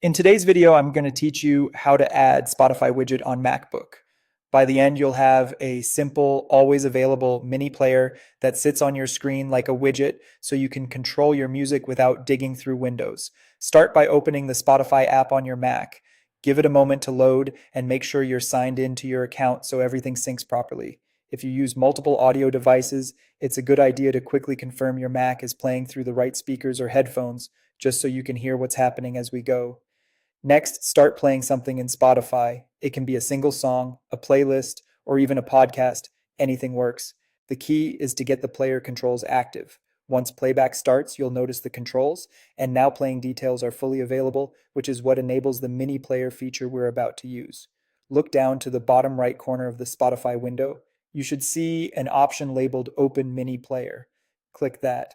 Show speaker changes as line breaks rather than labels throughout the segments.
In today's video, I'm going to teach you how to add Spotify widget on MacBook. By the end, you'll have a simple, always available mini player that sits on your screen like a widget so you can control your music without digging through windows. Start by opening the Spotify app on your Mac. Give it a moment to load and make sure you're signed into your account so everything syncs properly. If you use multiple audio devices, it's a good idea to quickly confirm your Mac is playing through the right speakers or headphones just so you can hear what's happening as we go. Next, start playing something in Spotify. It can be a single song, a playlist, or even a podcast. Anything works. The key is to get the player controls active. Once playback starts, you'll notice the controls, and now playing details are fully available, which is what enables the mini player feature we're about to use. Look down to the bottom right corner of the Spotify window. You should see an option labeled Open Mini Player. Click that.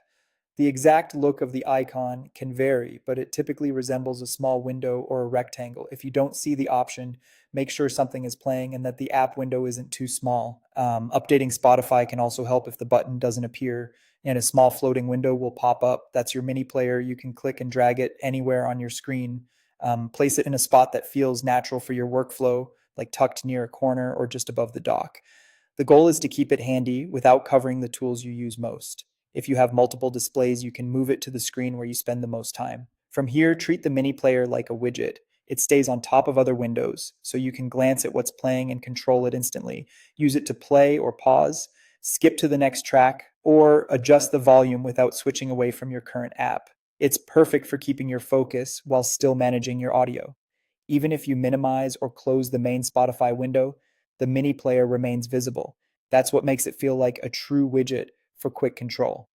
The exact look of the icon can vary, but it typically resembles a small window or a rectangle. If you don't see the option, make sure something is playing and that the app window isn't too small. Updating Spotify can also help if the button doesn't appear, and a small floating window will pop up. That's your mini player. You can click and drag it anywhere on your screen. Place it in a spot that feels natural for your workflow, like tucked near a corner or just above the dock. The goal is to keep it handy without covering the tools you use most. If you have multiple displays, you can move it to the screen where you spend the most time. From here, treat the mini player like a widget. It stays on top of other windows, so you can glance at what's playing and control it instantly. Use it to play or pause, skip to the next track, or adjust the volume without switching away from your current app. It's perfect for keeping your focus while still managing your audio. Even if you minimize or close the main Spotify window, the mini player remains visible. That's what makes it feel like a true widget for quick control.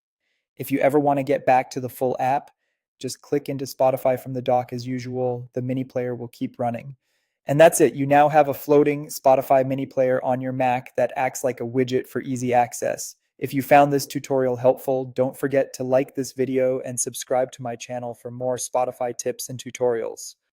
If you ever want to get back to the full app, just click into Spotify from the dock as usual. The mini player will keep running. And that's it. You now have a floating Spotify mini player on your Mac that acts like a widget for easy access. If you found this tutorial helpful, don't forget to like this video and subscribe to my channel for more Spotify tips and tutorials.